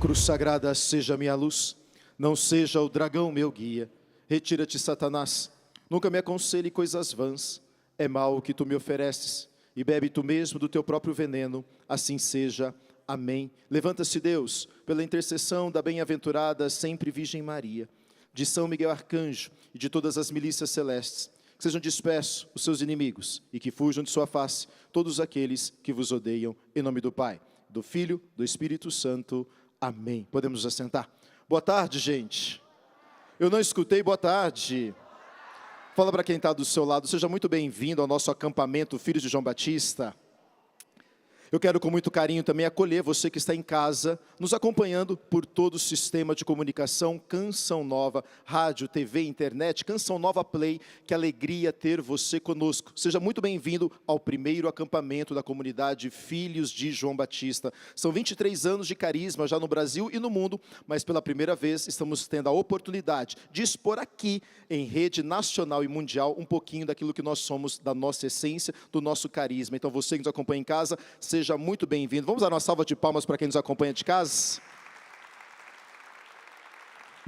cruz sagrada seja minha luz, não seja o dragão meu guia. Retira-te, Satanás, nunca me aconselhe coisas vãs. É mal o que tu me ofereces, e bebe tu mesmo do teu próprio veneno. Assim seja. Amém. Levanta-se, Deus, pela intercessão da bem-aventurada sempre Virgem Maria, de São Miguel Arcanjo e de todas as milícias celestes, que sejam dispersos os seus inimigos e que fujam de sua face todos aqueles que vos odeiam. Em nome do Pai, do Filho, do Espírito Santo. Amém. Podemos nos assentar. Boa tarde, gente. Eu não escutei boa tarde. Fala para quem está do seu lado, seja muito bem-vindo ao nosso acampamento Filhos de João Batista. Eu quero com muito carinho também acolher você que está em casa, nos acompanhando por todo o sistema de comunicação Canção Nova, rádio, TV, internet, Canção Nova Play. Que alegria ter você conosco. Seja muito bem-vindo ao primeiro acampamento da comunidade Filhos de João Batista. São 23 anos de carisma já no Brasil e no mundo, mas pela primeira vez estamos tendo a oportunidade de expor aqui, em rede nacional e mundial, um pouquinho daquilo que nós somos, da nossa essência, do nosso carisma. Então você que nos acompanha em casa, seja muito bem-vindo. Vamos dar uma salva de palmas para quem nos acompanha de casa?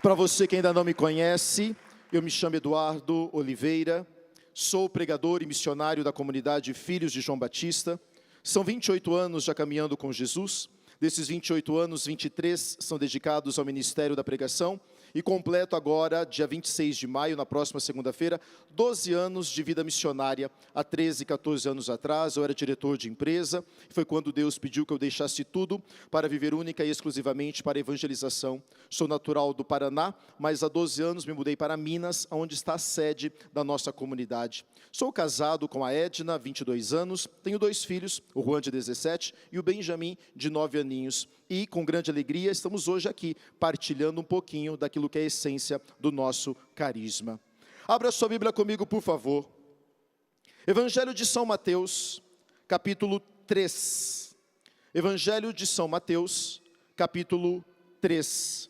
Para você que ainda não me conhece, eu me chamo Eduardo Oliveira, sou pregador e missionário da comunidade Filhos de João Batista. São 28 anos já caminhando com Jesus. Desses 28 anos, 23 são dedicados ao ministério da pregação. E completo agora, dia 26 de maio, na próxima segunda-feira, 12 anos de vida missionária. Há 13, 14 anos atrás, eu era diretor de empresa. Foi quando Deus pediu que eu deixasse tudo para viver única e exclusivamente para a evangelização. Sou natural do Paraná, mas há 12 anos me mudei para Minas, onde está a sede da nossa comunidade. Sou casado com a Edna, 22 anos. Tenho 2 filhos, o Juan, de 17, e o Benjamin, de 9 aninhos. E com grande alegria estamos hoje aqui partilhando um pouquinho daquilo que é a essência do nosso carisma. Abra sua Bíblia comigo, por favor. Evangelho de São Mateus, capítulo 3. Evangelho de São Mateus, capítulo 3.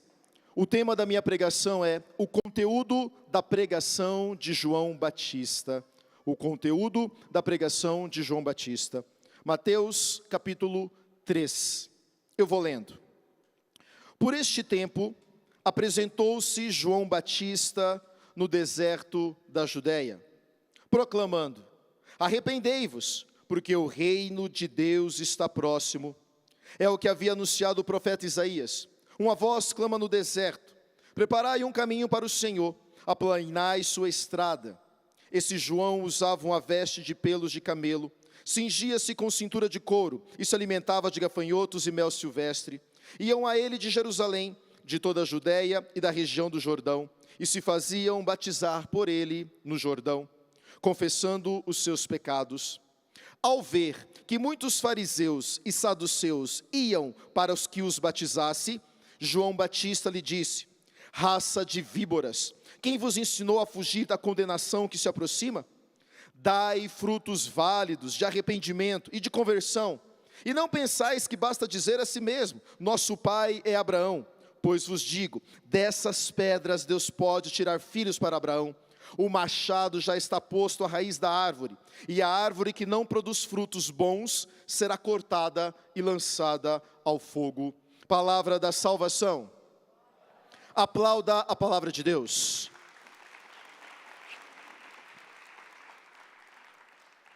O tema da minha pregação é o conteúdo da pregação de João Batista. O conteúdo da pregação de João Batista. Mateus, capítulo 3. Eu vou lendo. Por este tempo, apresentou-se João Batista no deserto da Judéia, proclamando: arrependei-vos, porque o reino de Deus está próximo. É o que havia anunciado o profeta Isaías. Uma voz clama no deserto: preparai um caminho para o Senhor, aplanai sua estrada. Esse João usava uma veste de pelos de camelo, cingia-se com cintura de couro e se alimentava de gafanhotos e mel silvestre. Iam a ele de Jerusalém, de toda a Judéia e da região do Jordão, e se faziam batizar por ele no Jordão, confessando os seus pecados. Ao ver que muitos fariseus e saduceus iam para os que os batizasse, João Batista lhe disse: raça de víboras, quem vos ensinou a fugir da condenação que se aproxima? Dai frutos válidos de arrependimento e de conversão, e não pensais que basta dizer a si mesmo: nosso pai é Abraão. Pois vos digo, dessas pedras Deus pode tirar filhos para Abraão. O machado já está posto à raiz da árvore, e a árvore que não produz frutos bons será cortada e lançada ao fogo. Palavra da salvação. Aplauda a palavra de Deus.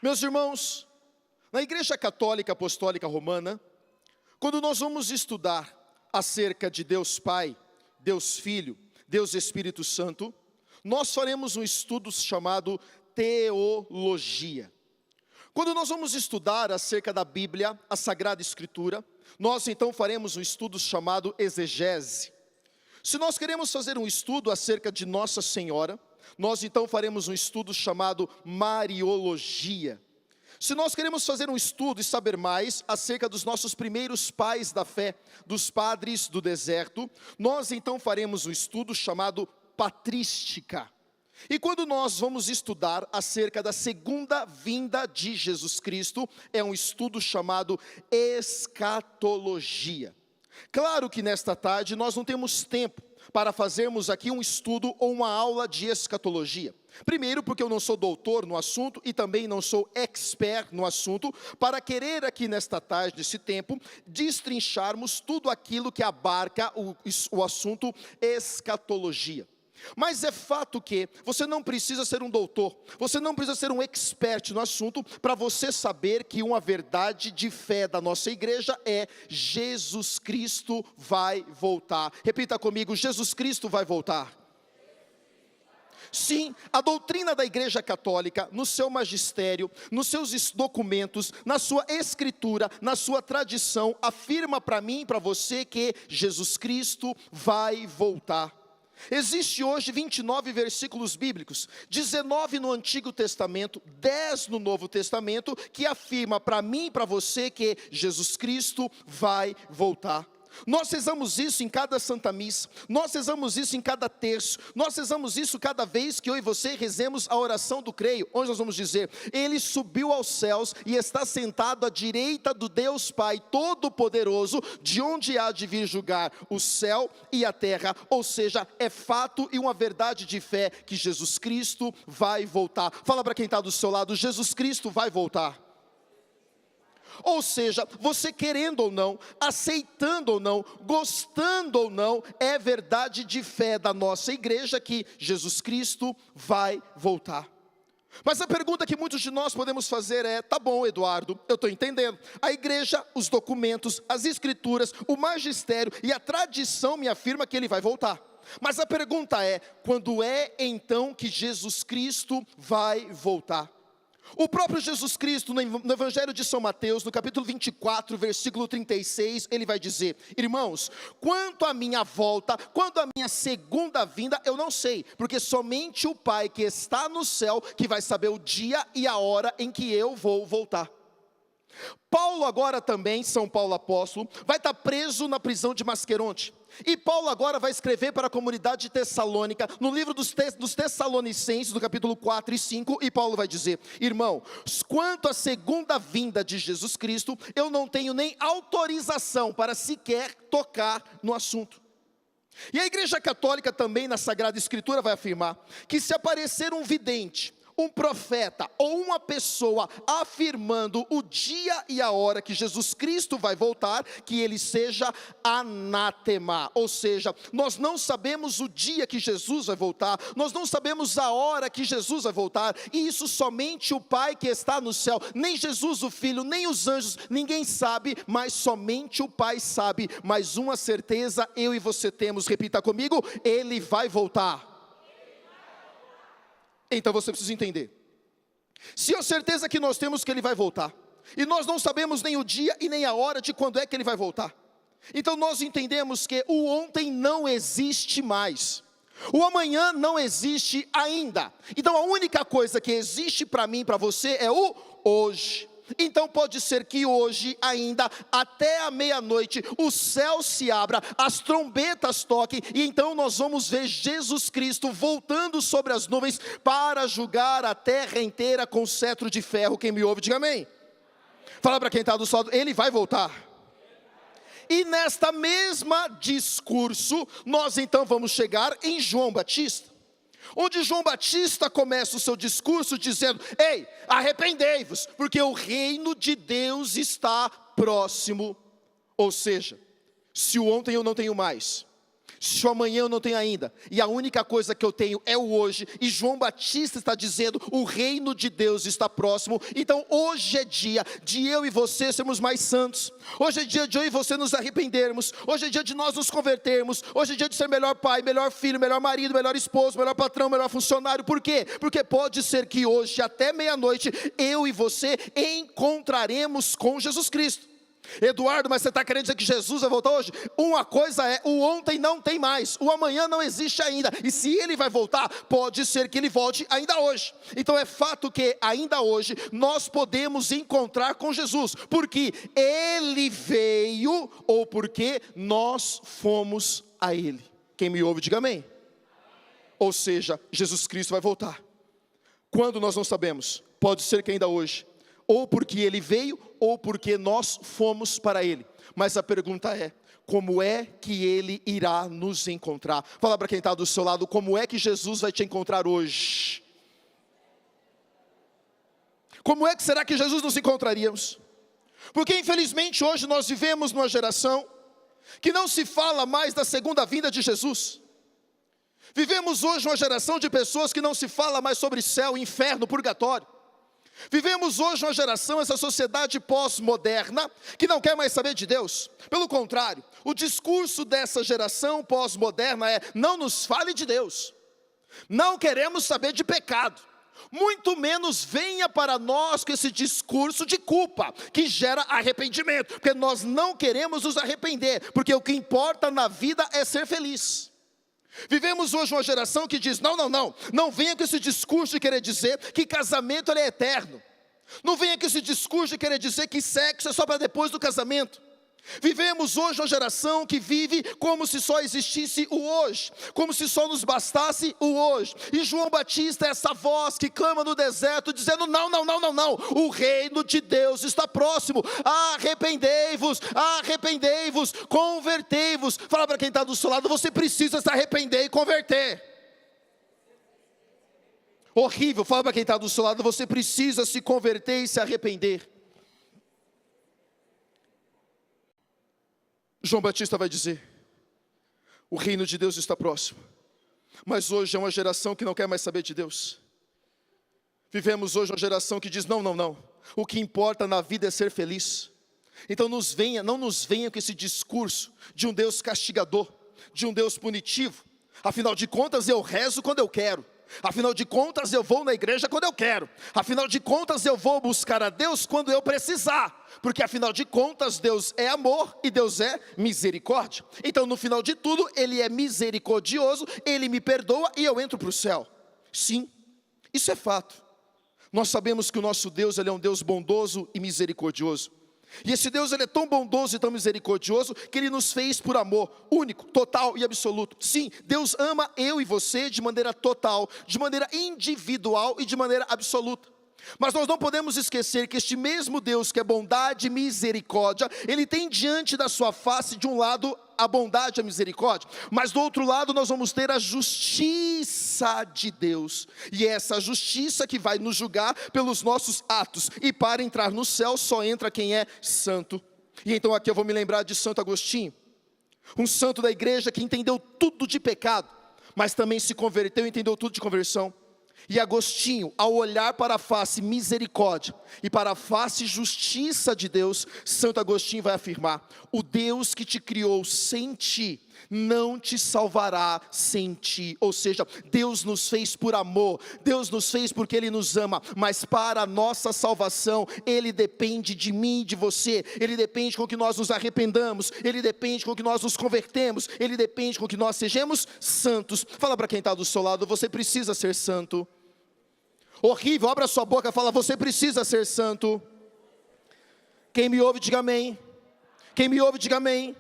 Meus irmãos, na Igreja Católica Apostólica Romana, quando nós vamos estudar acerca de Deus Pai, Deus Filho, Deus Espírito Santo, nós faremos um estudo chamado teologia. Quando nós vamos estudar acerca da Bíblia, a Sagrada Escritura, nós então faremos um estudo chamado exegese. Se nós queremos fazer um estudo acerca de Nossa Senhora, nós então faremos um estudo chamado Mariologia. Se nós queremos fazer um estudo e saber mais acerca dos nossos primeiros pais da fé, dos padres do deserto, nós então faremos um estudo chamado Patrística. E quando nós vamos estudar acerca da segunda vinda de Jesus Cristo, é um estudo chamado Escatologia. Claro que nesta tarde nós não temos tempo para fazermos aqui um estudo ou uma aula de escatologia. Primeiro, porque eu não sou doutor no assunto e também não sou expert no assunto, para querer aqui nesta tarde, nesse tempo, destrincharmos tudo aquilo que abarca o assunto escatologia. Mas é fato que você não precisa ser um doutor, você não precisa ser um expert no assunto para você saber que uma verdade de fé da nossa igreja é: Jesus Cristo vai voltar. Repita comigo: Jesus Cristo vai voltar. Sim, a doutrina da Igreja Católica, no seu magistério, nos seus documentos, na sua escritura, na sua tradição, afirma para mim e para você que Jesus Cristo vai voltar. Existe hoje 29 versículos bíblicos, 19 no Antigo Testamento, 10 no Novo Testamento, que afirma para mim e para você que Jesus Cristo vai voltar. Nós rezamos isso em cada Santa Missa, nós rezamos isso em cada terço, nós rezamos isso cada vez que eu e você rezemos a oração do creio, onde nós vamos dizer: Ele subiu aos céus e está sentado à direita do Deus Pai Todo-Poderoso, de onde há de vir julgar o céu e a terra. Ou seja, é fato e uma verdade de fé que Jesus Cristo vai voltar. Fala para quem está do seu lado: Jesus Cristo vai voltar. Ou seja, você querendo ou não, aceitando ou não, gostando ou não, é verdade de fé da nossa igreja que Jesus Cristo vai voltar. Mas a pergunta que muitos de nós podemos fazer é: tá bom, Eduardo, eu estou entendendo. A igreja, os documentos, as escrituras, o magistério e a tradição me afirma que ele vai voltar. Mas a pergunta é: quando é então que Jesus Cristo vai voltar? O próprio Jesus Cristo, no Evangelho de São Mateus, no capítulo 24, versículo 36, ele vai dizer: irmãos, quanto à minha volta, quanto à minha segunda vinda, eu não sei, porque somente o Pai que está no céu, que vai saber o dia e a hora em que eu vou voltar. Paulo agora também, São Paulo apóstolo, vai estar preso na prisão de Masqueronte. E Paulo agora vai escrever para a comunidade de Tessalônica, no livro dos Tessalonicenses, no capítulo 4 e 5, e Paulo vai dizer: irmão, quanto à segunda vinda de Jesus Cristo, eu não tenho nem autorização para sequer tocar no assunto. E a Igreja Católica também, na Sagrada Escritura, vai afirmar que se aparecer um vidente, um profeta ou uma pessoa afirmando o dia e a hora que Jesus Cristo vai voltar, que ele seja anátema. Ou seja, nós não sabemos o dia que Jesus vai voltar, nós não sabemos a hora que Jesus vai voltar, e isso somente o Pai que está no céu, nem Jesus o Filho, nem os anjos, ninguém sabe, mas somente o Pai sabe. Mas uma certeza eu e você temos, repita comigo: ele vai voltar. Então você precisa entender, se a certeza que nós temos que ele vai voltar, e nós não sabemos nem o dia e nem a hora de quando é que ele vai voltar, então nós entendemos que o ontem não existe mais, o amanhã não existe ainda, então a única coisa que existe para mim e para você é o hoje. Então pode ser que hoje ainda, até a meia-noite, o céu se abra, as trombetas toquem, e então nós vamos ver Jesus Cristo voltando sobre as nuvens para julgar a terra inteira com cetro de ferro. Quem me ouve, diga amém. Fala para quem está do seu lado: ele vai voltar. E nesta mesma discurso, nós então vamos chegar em João Batista, onde João Batista começa o seu discurso dizendo: ei, arrependei-vos, porque o reino de Deus está próximo. Ou seja, se o ontem eu não tenho mais, se o amanhã eu não tenho ainda, e a única coisa que eu tenho é o hoje, e João Batista está dizendo: o reino de Deus está próximo. Então hoje é dia de eu e você sermos mais santos, hoje é dia de eu e você nos arrependermos, hoje é dia de nós nos convertermos, hoje é dia de ser melhor pai, melhor filho, melhor marido, melhor esposo, melhor patrão, melhor funcionário. Por quê? Porque pode ser que hoje até meia-noite eu e você encontraremos com Jesus Cristo. Eduardo, mas você está querendo dizer que Jesus vai voltar hoje? Uma coisa é, o ontem não tem mais, o amanhã não existe ainda, e se ele vai voltar, pode ser que ele volte ainda hoje. Então é fato que ainda hoje nós podemos encontrar com Jesus, porque ele veio ou porque nós fomos a ele. Quem me ouve, diga amém. Ou seja, Jesus Cristo vai voltar. Quando nós não sabemos, pode ser que ainda hoje, ou porque ele veio, ou porque nós fomos para ele. Mas a pergunta é: como é que ele irá nos encontrar? Fala para quem está do seu lado: como é que Jesus vai te encontrar hoje? Como é que será que Jesus nos encontraríamos? Porque infelizmente hoje nós vivemos numa geração que não se fala mais da segunda vinda de Jesus. Vivemos hoje uma geração de pessoas que não se fala mais sobre céu, inferno, purgatório. Vivemos hoje uma geração, essa sociedade pós-moderna, que não quer mais saber de Deus. Pelo contrário, o discurso dessa geração pós-moderna é: não nos fale de Deus, não queremos saber de pecado, muito menos venha para nós com esse discurso de culpa, que gera arrependimento, porque nós não queremos nos arrepender, porque o que importa na vida é ser feliz. Vivemos hoje uma geração que diz: não venha com esse discurso de querer dizer que casamento ele é eterno. Não venha com esse discurso de querer dizer que sexo é só para depois do casamento. Vivemos hoje uma geração que vive como se só existisse o hoje, como se só nos bastasse o hoje. E João Batista é essa voz que clama no deserto dizendo: não, o reino de Deus está próximo, arrependei-vos, convertei-vos. Fala para quem está do seu lado: você precisa se arrepender e converter. Horrível, fala para quem está do seu lado: você precisa se converter e se arrepender. João Batista vai dizer: o reino de Deus está próximo. Mas hoje é uma geração que não quer mais saber de Deus. Vivemos hoje uma geração que diz: não, o que importa na vida é ser feliz. Então não nos venha com esse discurso de um Deus castigador, de um Deus punitivo. Afinal de contas eu rezo quando eu quero. Afinal de contas eu vou na igreja quando eu quero. Afinal de contas eu vou buscar a Deus quando eu precisar. Porque afinal de contas Deus é amor e Deus é misericórdia. Então no final de tudo Ele é misericordioso, Ele me perdoa e eu entro para o céu. Sim, isso é fato. Nós sabemos que o nosso Deus, Ele é um Deus bondoso e misericordioso. E esse Deus, Ele é tão bondoso e tão misericordioso que Ele nos fez por amor único, total e absoluto. Sim, Deus ama eu e você de maneira total, de maneira individual e de maneira absoluta. Mas nós não podemos esquecer que este mesmo Deus que é bondade e misericórdia, Ele tem diante da sua face, de um lado, a bondade e a misericórdia, mas do outro lado nós vamos ter a justiça de Deus, e é essa justiça que vai nos julgar pelos nossos atos, e para entrar no céu só entra quem é santo. E então aqui eu vou me lembrar de Santo Agostinho, um santo da igreja que entendeu tudo de pecado, mas também se converteu e entendeu tudo de conversão. E Agostinho, ao olhar para a face misericórdia e para a face justiça de Deus, Santo Agostinho vai afirmar: o Deus que te criou sem ti, não te salvará sem ti. Ou seja, Deus nos fez por amor, Deus nos fez porque Ele nos ama, mas para a nossa salvação, Ele depende de mim e de você, Ele depende com que nós nos arrependamos, Ele depende com que nós nos convertemos, Ele depende com que nós sejamos santos. Fala para quem está do seu lado: você precisa ser santo. Horrível, abra sua boca e fala: você precisa ser santo. Quem me ouve, diga amém. Quem me ouve, diga amém.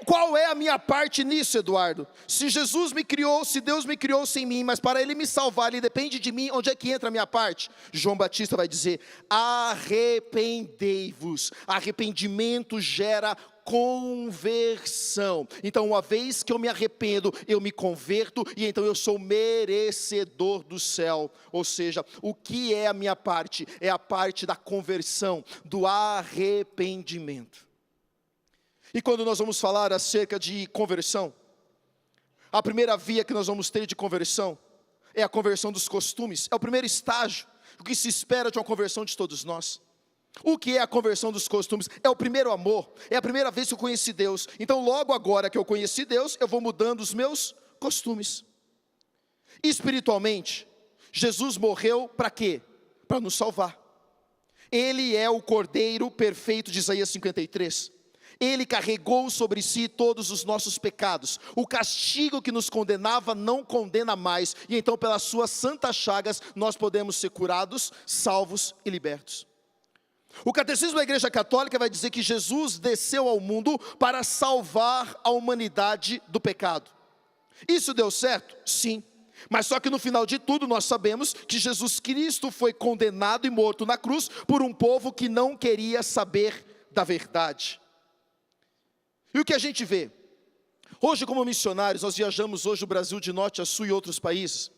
Qual é a minha parte nisso, Eduardo? Se Jesus me criou, se Deus me criou sem mim, mas para Ele me salvar, Ele depende de mim, onde é que entra a minha parte? João Batista vai dizer: arrependei-vos. Arrependimento gera conversão. Então uma vez que eu me arrependo, eu me converto, e então eu sou merecedor do céu. Ou seja, o que é a minha parte? É a parte da conversão, do arrependimento. E quando nós vamos falar acerca de conversão, a primeira via que nós vamos ter de conversão é a conversão dos costumes. É o primeiro estágio, o que se espera de uma conversão de todos nós. O que é a conversão dos costumes? É o primeiro amor, é a primeira vez que eu conheci Deus. Então logo agora que eu conheci Deus, eu vou mudando os meus costumes. Espiritualmente, Jesus morreu para quê? Para nos salvar. Ele é o Cordeiro perfeito de Isaías 53. Ele carregou sobre si todos os nossos pecados. O castigo que nos condenava não condena mais. E então pelas suas santas chagas nós podemos ser curados, salvos e libertos. O catecismo da Igreja Católica vai dizer que Jesus desceu ao mundo para salvar a humanidade do pecado. Isso deu certo? Sim. Mas só que no final de tudo nós sabemos que Jesus Cristo foi condenado e morto na cruz por um povo que não queria saber da verdade. E o que a gente vê? Hoje como missionários, nós viajamos hoje o Brasil de norte a sul e outros países.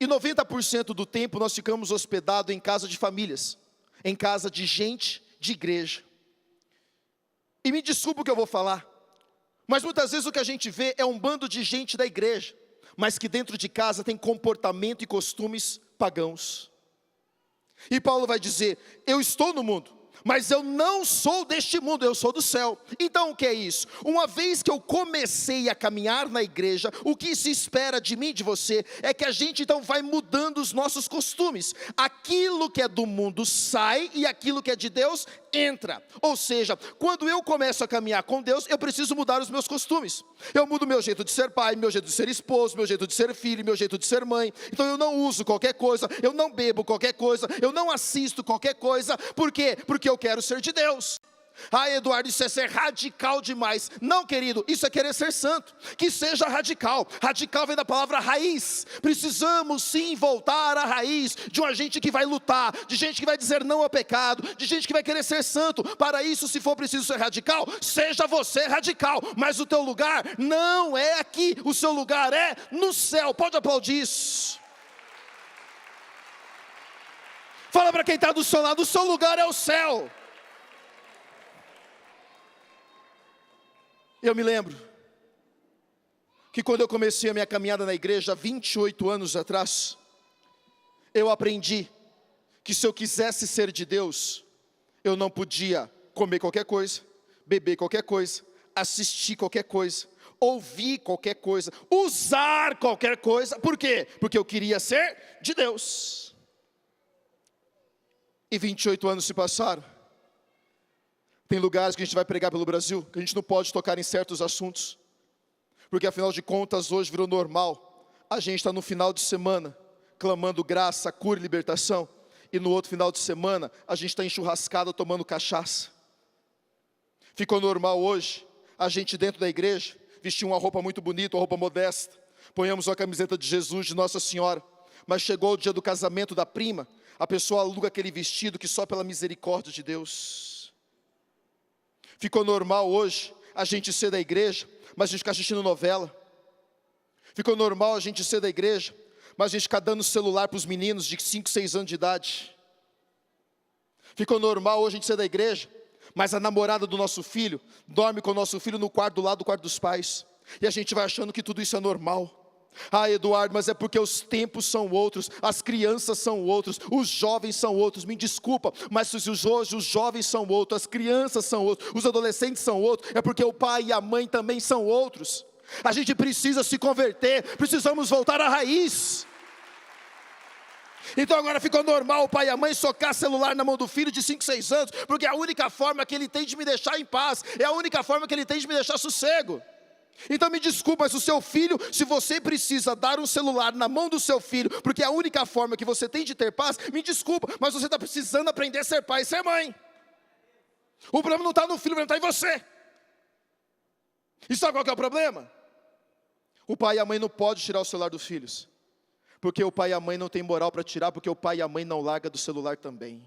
E 90% do tempo nós ficamos hospedados em casa de famílias, em casa de gente de igreja. E me desculpa o que eu vou falar, mas muitas vezes o que a gente vê é um bando de gente da igreja, mas que dentro de casa tem comportamento e costumes pagãos. E Paulo vai dizer: eu estou no mundo, mas eu não sou deste mundo, eu sou do céu. Então o que é isso? Uma vez que eu comecei a caminhar na igreja, o que se espera de mim e de você é que a gente então vai mudando os nossos costumes. Aquilo que é do mundo sai e aquilo que é de Deus entra. Ou seja, quando eu começo a caminhar com Deus, eu preciso mudar os meus costumes. Eu mudo meu jeito de ser pai, meu jeito de ser esposo, meu jeito de ser filho, meu jeito de ser mãe. Então eu não uso qualquer coisa, eu não bebo qualquer coisa, eu não assisto qualquer coisa. Por quê? Porque eu quero ser de Deus. Ah, Eduardo, isso é ser radical demais. Não, querido, isso é querer ser santo. Que seja radical. Radical vem da palavra raiz. Precisamos sim voltar à raiz de uma gente que vai lutar, de gente que vai dizer não ao pecado, de gente que vai querer ser santo. Para isso, se for preciso ser radical, seja você radical. Mas o teu lugar não é aqui, o seu lugar é no céu. Pode aplaudir isso. Fala para quem está do seu lado: o seu lugar é o céu. Eu me lembro que quando eu comecei a minha caminhada na igreja, 28 anos atrás, eu aprendi que se eu quisesse ser de Deus, eu não podia comer qualquer coisa, beber qualquer coisa, assistir qualquer coisa, ouvir qualquer coisa, usar qualquer coisa. Por quê? Porque eu queria ser de Deus. E 28 anos se passaram. Tem lugares que a gente vai pregar pelo Brasil, que a gente não pode tocar em certos assuntos, porque afinal de contas hoje virou normal. A gente está no final de semana, clamando graça, cura e libertação, e no outro final de semana, a gente está enxurrascado tomando cachaça. Ficou normal hoje, a gente dentro da igreja, vestir uma roupa muito bonita, uma roupa modesta, ponhamos uma camiseta de Jesus, de Nossa Senhora, mas chegou o dia do casamento da prima, a pessoa aluga aquele vestido que só pela misericórdia de Deus. Ficou normal hoje a gente ser da igreja, mas a gente ficar assistindo novela. Ficou normal a gente ser da igreja, mas a gente ficar dando celular para os meninos de 5, 6 anos de idade. Ficou normal hoje a gente ser da igreja, mas a namorada do nosso filho dorme com o nosso filho no quarto do lado do quarto dos pais. E a gente vai achando que tudo isso é normal. Ah, Eduardo, mas é porque os tempos são outros, as crianças são outros, os jovens são outros. Me desculpa, mas se hoje os jovens são outros, as crianças são outros, os adolescentes são outros, é porque o pai e a mãe também são outros. A gente precisa se converter, precisamos voltar à raiz. Então agora ficou normal o pai e a mãe socar celular na mão do filho de 5, 6 anos, porque é a única forma que ele tem de me deixar em paz, é a única forma que ele tem de me deixar sossego. Então me desculpa, mas o seu filho, se você precisa dar um celular na mão do seu filho, porque é a única forma que você tem de ter paz, me desculpa, mas você está precisando aprender a ser pai e ser mãe. O problema não está no filho, o problema está em você. E sabe qual que é o problema? O pai e a mãe não podem tirar o celular dos filhos, porque o pai e a mãe não têm moral para tirar, porque o pai e a mãe não largam do celular também.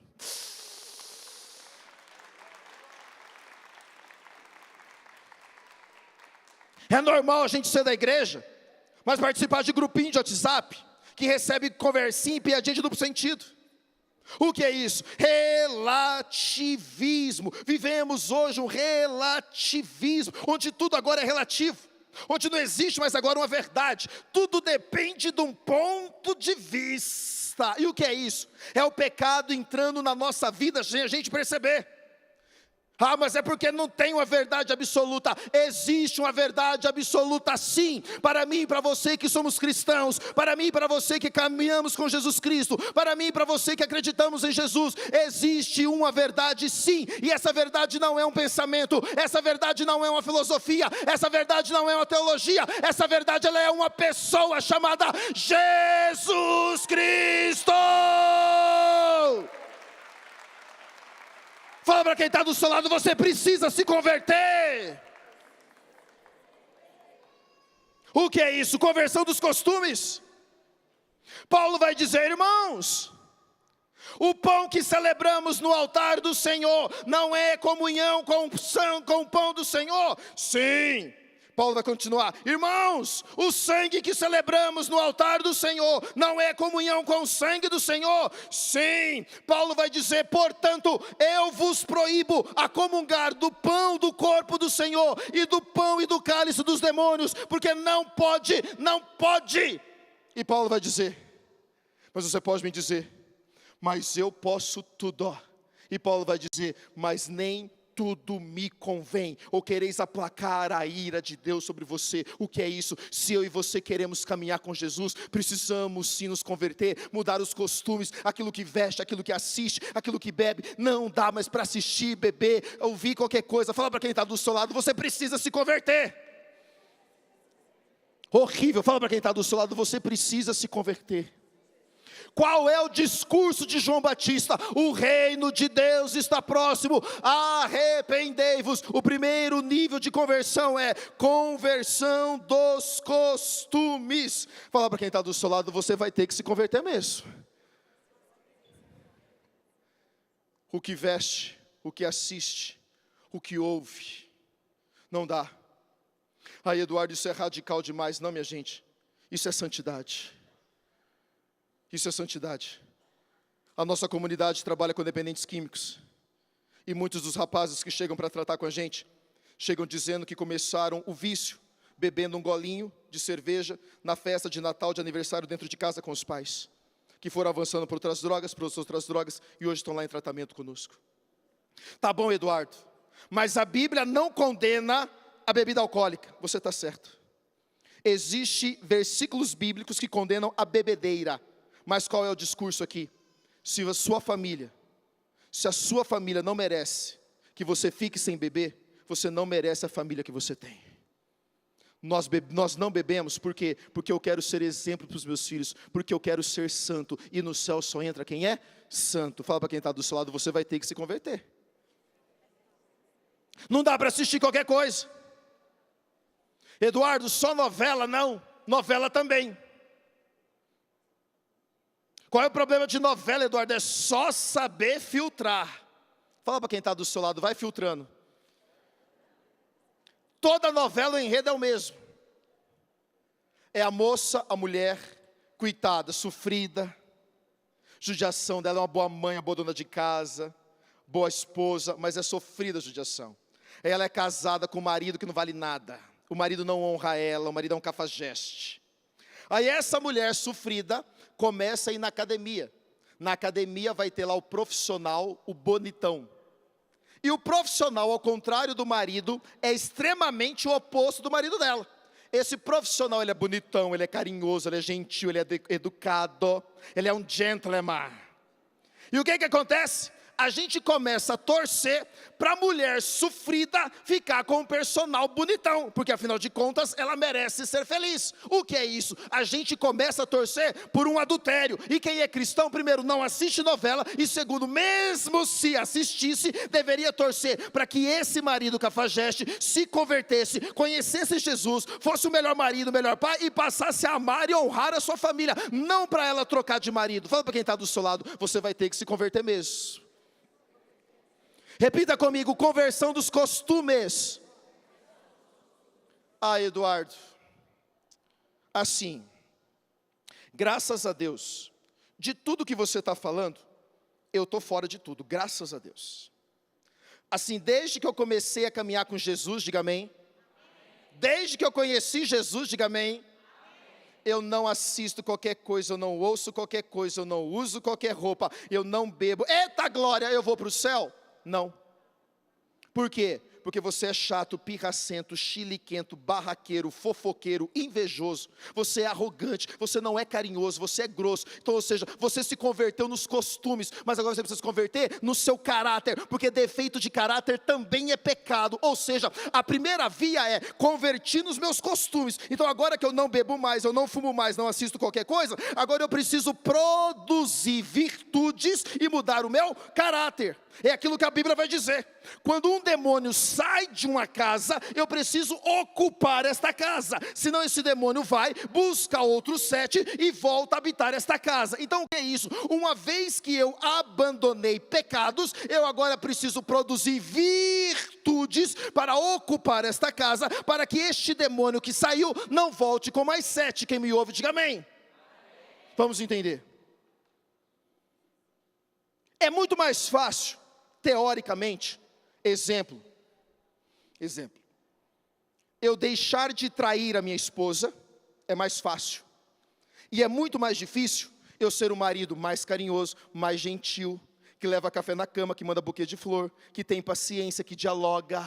É normal a gente ser da igreja, mas participar de grupinho de WhatsApp, que recebe conversinha e piadinha de duplo sentido. O que é isso? Relativismo. Vivemos hoje um relativismo, onde tudo agora é relativo, onde não existe mais agora uma verdade, tudo depende de um ponto de vista. E o que é isso? É o pecado entrando na nossa vida sem a gente perceber. Ah, mas é porque não tem uma verdade absoluta. Existe uma verdade absoluta sim, para mim e para você que somos cristãos, para mim e para você que caminhamos com Jesus Cristo, para mim e para você que acreditamos em Jesus. Existe uma verdade sim, e essa verdade não é um pensamento, essa verdade não é uma filosofia, essa verdade não é uma teologia, essa verdade ela é uma pessoa chamada Jesus Cristo. Fala para quem está do seu lado, você precisa se converter. O que é isso? Conversão dos costumes. Paulo vai dizer, irmãos, o pão que celebramos no altar do Senhor não é comunhão com o pão do Senhor? Sim, Paulo vai continuar: irmãos, o sangue que celebramos no altar do Senhor não é comunhão com o sangue do Senhor? Sim, Paulo vai dizer: portanto, eu vos proíbo a comungar do pão do corpo do Senhor e do pão e do cálice dos demônios, porque não pode. E Paulo vai dizer: mas você pode me dizer, mas eu posso tudo. E Paulo vai dizer: mas nem tudo me convém, ou quereis aplacar a ira de Deus sobre você. O que é isso? Se eu e você queremos caminhar com Jesus, precisamos sim nos converter, mudar os costumes, aquilo que veste, aquilo que assiste, aquilo que bebe. Não dá mais para assistir, beber, ouvir qualquer coisa. Fala para quem está do seu lado: você precisa se converter. Horrível. Fala para quem está do seu lado: você precisa se converter. Qual é o discurso de João Batista? O reino de Deus está próximo, arrependei-vos. O primeiro nível de conversão é conversão dos costumes. Fala para quem está do seu lado: você vai ter que se converter mesmo. O que veste, o que assiste, o que ouve, não dá. Aí, Eduardo, isso é radical demais. Não, minha gente, isso é santidade. Isso é santidade. A nossa comunidade trabalha com dependentes químicos. E muitos dos rapazes que chegam para tratar com a gente, chegam dizendo que começaram o vício, bebendo um golinho de cerveja na festa de Natal, de aniversário, dentro de casa com os pais. Que foram avançando por outras drogas, e hoje estão lá em tratamento conosco. Tá bom, Eduardo, mas a Bíblia não condena a bebida alcoólica. Você está certo. Existem versículos bíblicos que condenam a bebedeira. Mas qual é o discurso aqui? Se a sua família não merece que você fique sem beber, você não merece a família que você tem. Nós não bebemos, por quê? Porque eu quero ser exemplo para os meus filhos, porque eu quero ser santo, e no céu só entra quem é santo. Fala para quem está do seu lado: você vai ter que se converter. Não dá para assistir qualquer coisa. Eduardo, só novela? Não, novela também. Qual é o problema de novela, Eduardo? É só saber filtrar. Fala para quem está do seu lado: vai filtrando. Toda novela, o enredo é o mesmo. É a moça, a mulher, coitada, sofrida, judiação dela, é uma boa mãe, uma boa dona de casa, boa esposa, mas é sofrida a judiação. Ela é casada com um marido que não vale nada. O marido não honra ela, o marido é um cafajeste. Aí essa mulher sofrida começa a ir na academia. Na academia vai ter lá o profissional, o bonitão. E o profissional, ao contrário do marido, é extremamente o oposto do marido dela. Esse profissional, ele é bonitão, ele é carinhoso, ele é gentil, ele é educado, ele é um gentleman. E o que acontece? A gente começa a torcer para a mulher sofrida ficar com um personal bonitão, porque afinal de contas ela merece ser feliz. O que é isso? A gente começa a torcer por um adultério. E quem é cristão, primeiro, não assiste novela, e segundo, mesmo se assistisse, deveria torcer para que esse marido cafajeste se convertesse, conhecesse Jesus, fosse o melhor marido, o melhor pai, e passasse a amar e honrar a sua família, não para ela trocar de marido. Fala para quem está do seu lado: você vai ter que se converter mesmo. Repita comigo: conversão dos costumes. Eduardo, assim, graças a Deus, de tudo que você está falando, eu estou fora de tudo, graças a Deus. Assim, desde que eu comecei a caminhar com Jesus, diga amém. Desde que eu conheci Jesus, diga amém. Eu não assisto qualquer coisa, eu não ouço qualquer coisa, eu não uso qualquer roupa, eu não bebo. Eita glória, eu vou para o céu? Não. Por quê? Porque você é chato, pirracento, chiliquento, barraqueiro, fofoqueiro, invejoso. Você é arrogante, você não é carinhoso, você é grosso. Então, ou seja, você se converteu nos costumes, mas agora você precisa se converter no seu caráter, porque defeito de caráter também é pecado. Ou seja, a primeira via é convertir nos meus costumes. Então agora que eu não bebo mais, eu não fumo mais, não assisto qualquer coisa, agora eu preciso produzir virtude virtudes e mudar o meu caráter. É aquilo que a Bíblia vai dizer. Quando um demônio sai de uma casa, eu preciso ocupar esta casa. Senão esse demônio vai, busca outros 7 e volta a habitar esta casa. Então o que é isso? Uma vez que eu abandonei pecados, eu agora preciso produzir virtudes para ocupar esta casa, para que este demônio que saiu não volte com mais 7. Quem me ouve, diga amém. Vamos entender. É muito mais fácil, teoricamente, exemplo, eu deixar de trair a minha esposa é mais fácil, e é muito mais difícil eu ser um marido mais carinhoso, mais gentil, que leva café na cama, que manda buquê de flor, que tem paciência, que dialoga.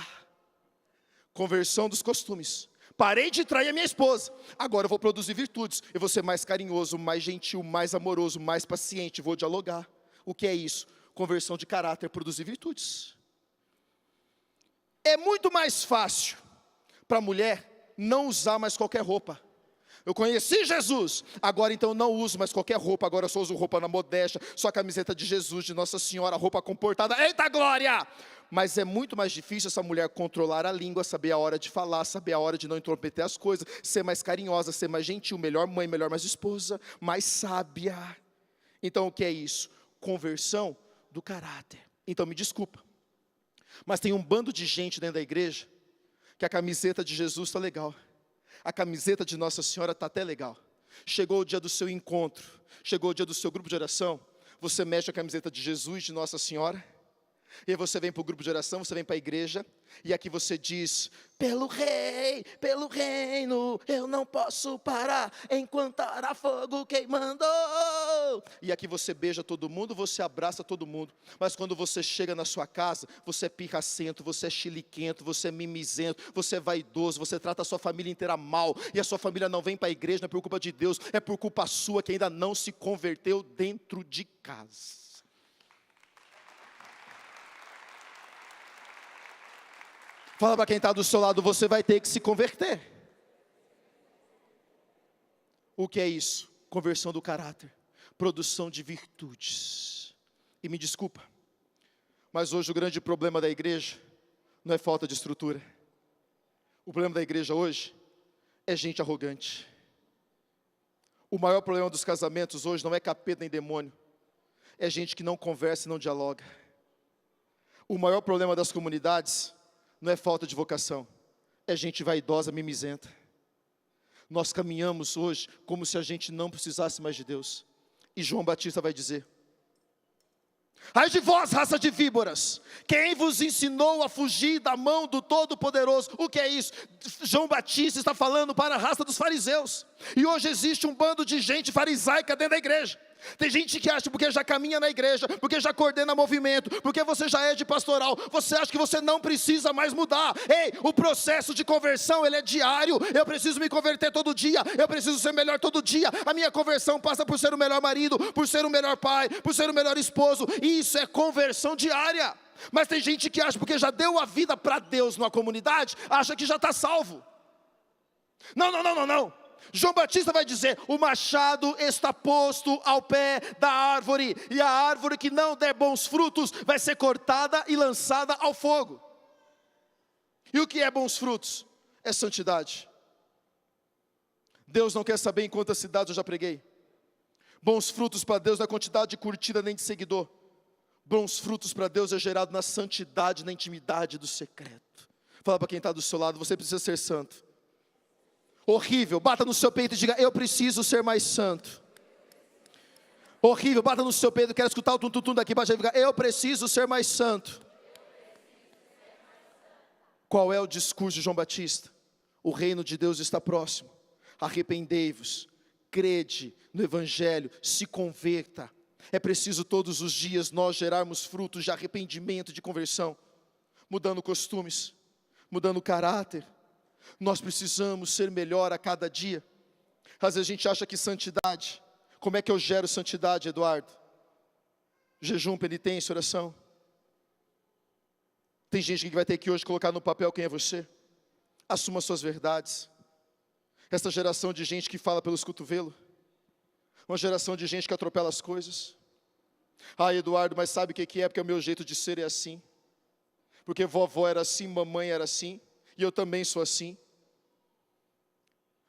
Conversão dos costumes. Parei de trair a minha esposa, agora eu vou produzir virtudes, eu vou ser mais carinhoso, mais gentil, mais amoroso, mais paciente, vou dialogar. O que é isso? Conversão de caráter, produzir virtudes. É muito mais fácil para a mulher não usar mais qualquer roupa. Eu conheci Jesus, agora então não uso mais qualquer roupa, agora eu só uso roupa na modéstia, só a camiseta de Jesus, de Nossa Senhora, roupa comportada, eita glória! Mas é muito mais difícil essa mulher controlar a língua, saber a hora de falar, saber a hora de não intrometer as coisas, ser mais carinhosa, ser mais gentil, melhor mãe, melhor mais esposa, mais sábia. Então o que é isso? Conversão do caráter. Então me desculpa, mas tem um bando de gente dentro da igreja, que a camiseta de Jesus está legal, a camiseta de Nossa Senhora está até legal, chegou o dia do seu encontro, chegou o dia do seu grupo de oração, você mexe a camiseta de Jesus, de Nossa Senhora, e aí você vem para o grupo de oração, você vem para a igreja, e aqui você diz, pelo rei, pelo reino, eu não posso parar, enquanto há fogo queimando. E aqui você beija todo mundo, você abraça todo mundo, mas quando você chega na sua casa, você é pirracento, você é chiliquento, você é mimizento, você é vaidoso, você trata a sua família inteira mal, e a sua família não vem para a igreja, não é por culpa de Deus, é por culpa sua, que ainda não se converteu dentro de casa. Fala para quem está do seu lado, você vai ter que se converter. O que é isso? Conversão do caráter, produção de virtudes. E me desculpa, mas hoje o grande problema da igreja não é falta de estrutura. O problema da igreja hoje é gente arrogante. O maior problema dos casamentos hoje não é capeta nem demônio, é gente que não conversa e não dialoga. O maior problema das comunidades não é falta de vocação, é gente vaidosa, mimizenta. Nós caminhamos hoje como se a gente não precisasse mais de Deus. E João Batista vai dizer, ai de vós, raça de víboras, quem vos ensinou a fugir da mão do Todo-Poderoso? O que é isso? João Batista está falando para a raça dos fariseus. E hoje existe um bando de gente farisaica dentro da igreja. Tem gente que acha, porque já caminha na igreja, porque já coordena movimento, porque você já é de pastoral, você acha que você não precisa mais mudar. Ei, o processo de conversão, ele é diário. Eu preciso me converter todo dia, eu preciso ser melhor todo dia. A minha conversão passa por ser o melhor marido, por ser o melhor pai, por ser o melhor esposo. Isso é conversão diária. Mas tem gente que acha, porque já deu a vida para Deus numa comunidade, acha que já está salvo. Não. João Batista vai dizer, o machado está posto ao pé da árvore, e a árvore que não der bons frutos, vai ser cortada e lançada ao fogo. E o que é bons frutos? É santidade. Deus não quer saber em quantas cidades eu já preguei. Bons frutos para Deus não é quantidade de curtida nem de seguidor. Bons frutos para Deus é gerado na santidade, na intimidade do secreto. Fala para quem está do seu lado, você precisa ser santo. Horrível, bata no seu peito e diga, eu preciso ser mais santo. Horrível, bata no seu peito, quero escutar o tum-tum-tum daqui para diga, eu preciso ser mais santo. Qual é o discurso de João Batista? O reino de Deus está próximo, arrependei-vos, crede no Evangelho, se converta. É preciso todos os dias nós gerarmos frutos de arrependimento, de conversão, mudando costumes, mudando caráter. Nós precisamos ser melhor a cada dia. Às vezes a gente acha que santidade, como é que eu gero santidade, Eduardo? Jejum, penitência, oração. Tem gente que vai ter que hoje colocar no papel quem é você. Assuma suas verdades. Essa geração de gente que fala pelos cotovelos, uma geração de gente que atropela as coisas. Ah, Eduardo, mas sabe o que é? Porque o meu jeito de ser é assim. Porque vovó era assim, mamãe era assim, e eu também sou assim.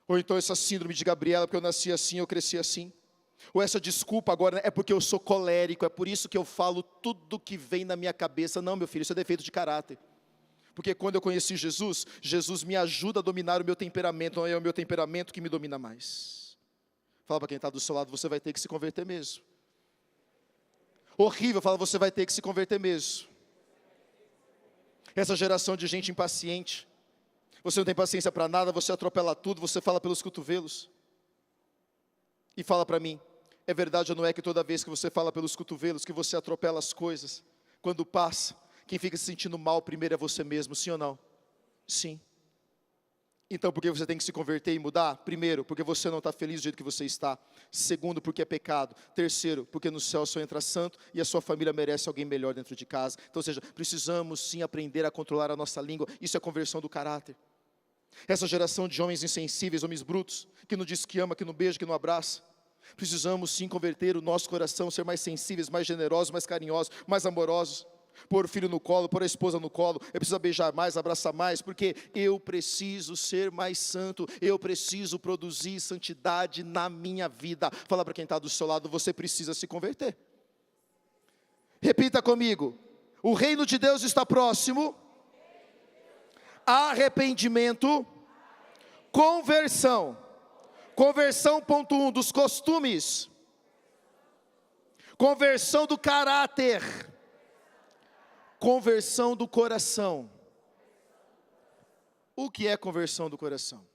Ou então essa síndrome de Gabriela, porque eu nasci assim, eu cresci assim. Ou essa desculpa agora, é porque eu sou colérico, é por isso que eu falo tudo que vem na minha cabeça. Não, meu filho, isso é defeito de caráter. Porque quando eu conheci Jesus, Jesus me ajuda a dominar o meu temperamento, não é o meu temperamento que me domina mais. Fala para quem está do seu lado, você vai ter que se converter mesmo. Horrível, fala, você vai ter que se converter mesmo. Essa geração de gente impaciente, você não tem paciência para nada, você atropela tudo, você fala pelos cotovelos. E fala para mim, é verdade ou não é que toda vez que você fala pelos cotovelos, que você atropela as coisas, quando passa, quem fica se sentindo mal primeiro é você mesmo, sim ou não? Sim. Então por que você tem que se converter e mudar? Primeiro, porque você não está feliz do jeito que você está. Segundo, porque é pecado. Terceiro, porque no céu só entra santo e a sua família merece alguém melhor dentro de casa. Então, ou seja, precisamos sim aprender a controlar a nossa língua. Isso é conversão do caráter. Essa geração de homens insensíveis, homens brutos, que não diz que ama, que não beija, que não abraça. Precisamos sim converter o nosso coração, ser mais sensíveis, mais generosos, mais carinhosos, mais amorosos. Pôr o filho no colo, pôr a esposa no colo, eu preciso beijar mais, abraçar mais, porque eu preciso ser mais santo, eu preciso produzir santidade na minha vida. Fala para quem está do seu lado, você precisa se converter. Repita comigo, o reino de Deus está próximo, arrependimento, conversão. Conversão, ponto 1, dos costumes, conversão do caráter, conversão do coração. O que é conversão do coração?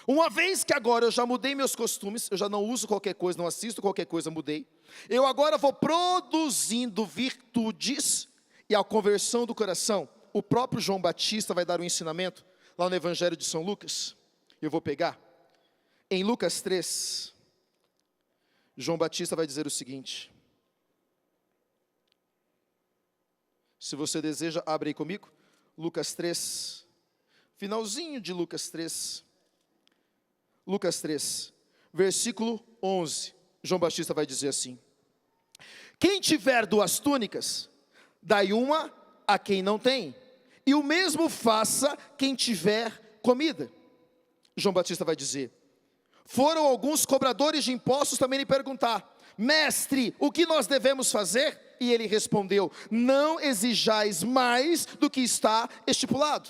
Uma vez que agora eu já mudei meus costumes, eu já não uso qualquer coisa, não assisto qualquer coisa, mudei. Eu agora vou produzindo virtudes e a conversão do coração. O próprio João Batista vai dar um ensinamento lá no Evangelho de São Lucas. Eu vou pegar. Em Lucas 3, João Batista vai dizer o seguinte. Se você deseja, abre aí comigo. Lucas 3, finalzinho de Lucas 3. Lucas 3, versículo 11. João Batista vai dizer assim: quem tiver 2 túnicas, dai uma a quem não tem, e o mesmo faça quem tiver comida. João Batista vai dizer: foram alguns cobradores de impostos também lhe perguntar: mestre, o que nós devemos fazer? E ele respondeu: não exijais mais do que está estipulado.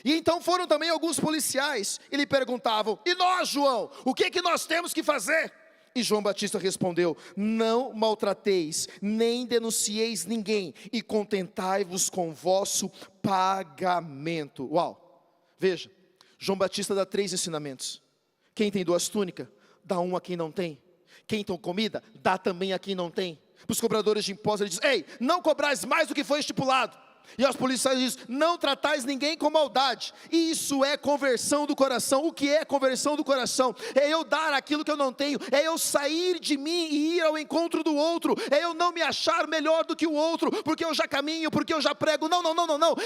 E então foram também alguns policiais e lhe perguntavam: e nós, João, o que é que nós temos que fazer? E João Batista respondeu: não maltrateis, nem denuncieis ninguém, e contentai-vos com o vosso pagamento. Uau, veja, João Batista dá 3 ensinamentos. Quem tem 2 túnicas, dá uma a quem não tem. Quem tem comida, dá também a quem não tem. Para os cobradores de impostos, ele diz: ei, não cobrais mais do que foi estipulado. E aos policiais ele diz: não tratais ninguém com maldade. Isso é conversão do coração. O que é conversão do coração? É eu dar aquilo que eu não tenho, é eu sair de mim e ir ao encontro do outro, é eu não me achar melhor do que o outro, porque eu já caminho, porque eu já prego. Não,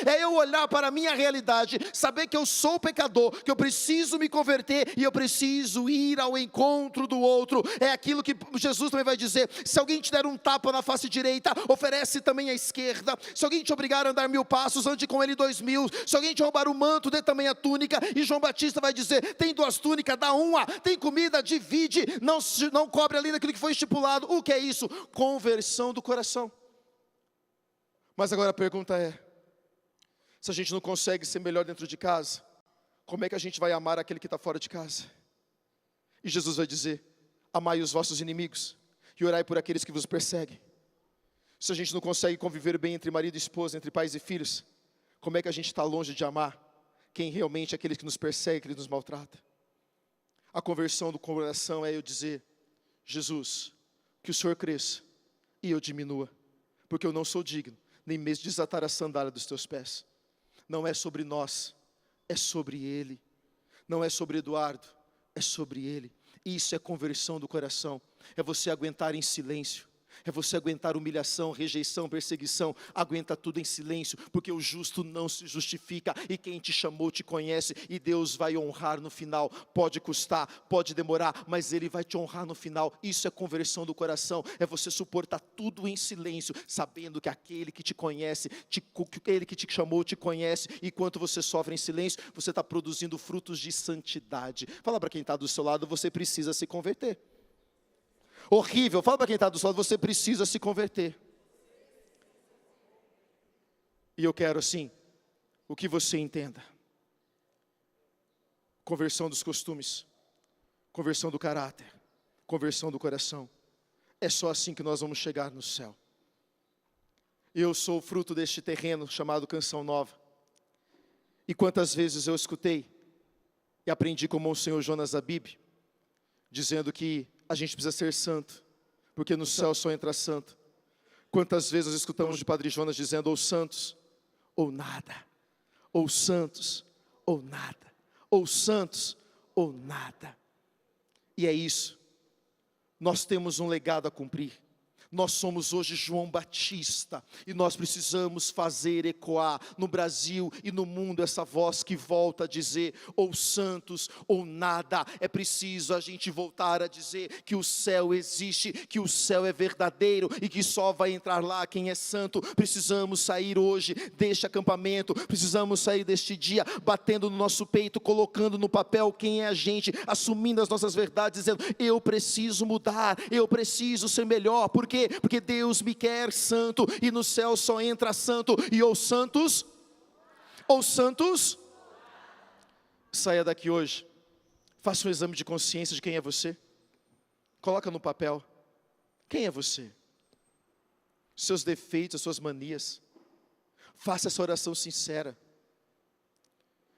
é eu olhar para a minha realidade, saber que eu sou pecador, que eu preciso me converter e eu preciso ir ao encontro do outro. É aquilo que Jesus também vai dizer: se alguém te der um tapa na face direita, oferece também a esquerda. Se alguém te obrigar a andar 1000 passos, ande com ele 2000. Se alguém te roubar o manto, dê também a túnica. E João Batista vai dizer: tem 2 túnicas, dá uma. Tem comida, divide. Não cobre além daquilo que foi estipulado. O que é isso? Conversão do coração. Mas agora a pergunta é: se a gente não consegue ser melhor dentro de casa, como é que a gente vai amar aquele que está fora de casa? E Jesus vai dizer: amai os vossos inimigos e orai por aqueles que vos perseguem. Se a gente não consegue conviver bem entre marido e esposa, entre pais e filhos, como é que a gente está longe de amar quem realmente é aquele que nos persegue, que nos maltrata? A conversão do coração é eu dizer: Jesus, que o Senhor cresça e eu diminua, porque eu não sou digno, nem mesmo de desatar a sandália dos teus pés. Não é sobre nós, é sobre Ele. Não é sobre Eduardo, é sobre Ele. Isso é conversão do coração. É você aguentar em silêncio. É você aguentar humilhação, rejeição, perseguição. Aguenta tudo em silêncio, porque o justo não se justifica. E quem te chamou te conhece, e Deus vai honrar no final. Pode custar, pode demorar, mas Ele vai te honrar no final. Isso é conversão do coração. É você suportar tudo em silêncio, sabendo que aquele que te conhece, aquele que te chamou te conhece. E enquanto você sofre em silêncio, você está produzindo frutos de santidade. Fala para quem está do seu lado, você precisa se converter. Horrível, fala para quem está do seu lado, você precisa se converter. E eu quero assim, o que você entenda. Conversão dos costumes, conversão do caráter, conversão do coração. É só assim que nós vamos chegar no céu. Eu sou fruto deste terreno chamado Canção Nova. E quantas vezes eu escutei e aprendi com o Monsenhor Jonas Abib, dizendo que a gente precisa ser santo, porque no céu só entra santo. Quantas vezes nós escutamos de Padre Jonas dizendo, ou santos, ou nada. Ou santos, ou nada. Ou santos, ou nada. E é isso. Nós temos um legado a cumprir. Nós somos hoje João Batista, e nós precisamos fazer ecoar no Brasil e no mundo essa voz que volta a dizer, ou santos ou nada. É preciso a gente voltar a dizer que o céu existe, que o céu é verdadeiro e que só vai entrar lá quem é santo. Precisamos sair hoje deste acampamento, precisamos sair deste dia batendo no nosso peito, colocando no papel quem é a gente, assumindo as nossas verdades, dizendo, eu preciso mudar, eu preciso ser melhor. Por quê? Porque Deus me quer santo, e no céu só entra santo. E ou santos, saia daqui hoje, faça um exame de consciência de quem é você, coloca no papel, quem é você? Seus defeitos, as suas manias. Faça essa oração sincera.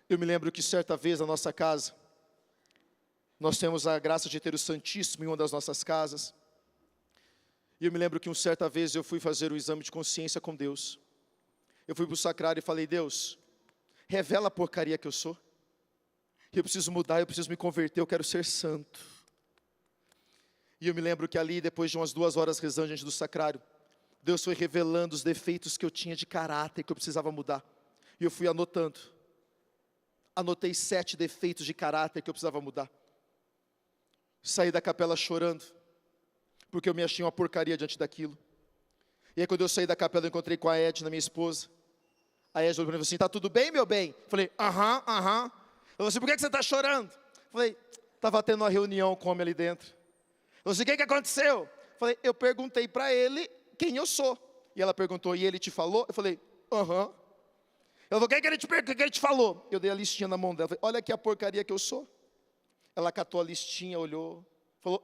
Eu me lembro que certa vez na nossa casa, nós temos a graça de ter o Santíssimo em uma das nossas casas. E eu me lembro que certa vez eu fui fazer um exame de consciência com Deus. Eu fui para o sacrário e falei, Deus, revela a porcaria que eu sou. Eu preciso mudar, eu preciso me converter, eu quero ser santo. E eu me lembro que ali, depois de umas 2 horas rezando diante do sacrário, Deus foi revelando os defeitos que eu tinha de caráter, que eu precisava mudar. E eu fui anotando. Anotei 7 defeitos de caráter que eu precisava mudar. Saí da capela chorando, porque eu me achei uma porcaria diante daquilo. E aí quando eu saí da capela, eu encontrei com a Edna, minha esposa. A Edna falou assim, tá tudo bem, meu bem? Falei, aham. Ela falou assim, por que você está chorando? Falei, estava tendo uma reunião com o homem ali dentro. Ela falou assim, o que aconteceu? Falei, eu perguntei para ele quem eu sou. E ela perguntou, e ele te falou? Eu falei, aham. Ela falou, o que ele te falou? Eu dei a listinha na mão dela, falei, olha aqui a porcaria que eu sou. Ela catou a listinha, olhou, falou,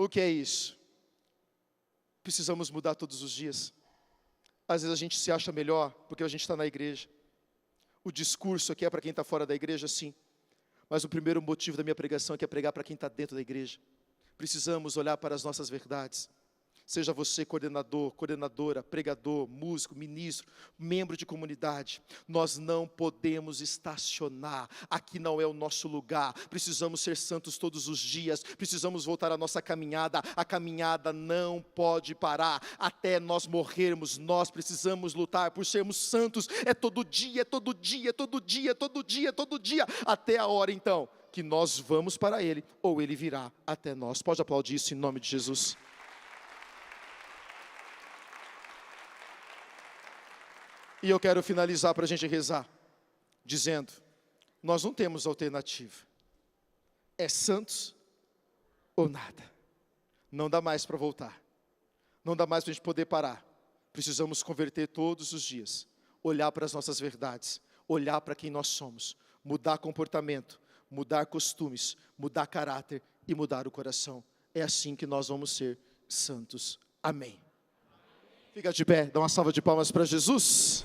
O que é isso? Precisamos mudar todos os dias. Às vezes a gente se acha melhor porque a gente está na igreja. O discurso aqui é para quem está fora da igreja, sim. Mas o primeiro motivo da minha pregação aqui é pregar para quem está dentro da igreja. Precisamos olhar para as nossas verdades. Seja você coordenador, coordenadora, pregador, músico, ministro, membro de comunidade. Nós não podemos estacionar. Aqui não é o nosso lugar. Precisamos ser santos todos os dias. Precisamos voltar à nossa caminhada. A caminhada não pode parar. Até nós morrermos, nós precisamos lutar por sermos santos. É todo dia, todo dia, todo dia, todo dia, todo dia. Até a hora então que nós vamos para Ele, ou Ele virá até nós. Pode aplaudir isso em nome de Jesus. E eu quero finalizar para a gente rezar, dizendo, nós não temos alternativa. É santos ou nada. Não dá mais para voltar. Não dá mais para a gente poder parar. Precisamos converter todos os dias. Olhar para as nossas verdades. Olhar para quem nós somos. Mudar comportamento. Mudar costumes. Mudar caráter e mudar o coração. É assim que nós vamos ser santos. Amém. Fica de pé, dá uma salva de palmas para Jesus.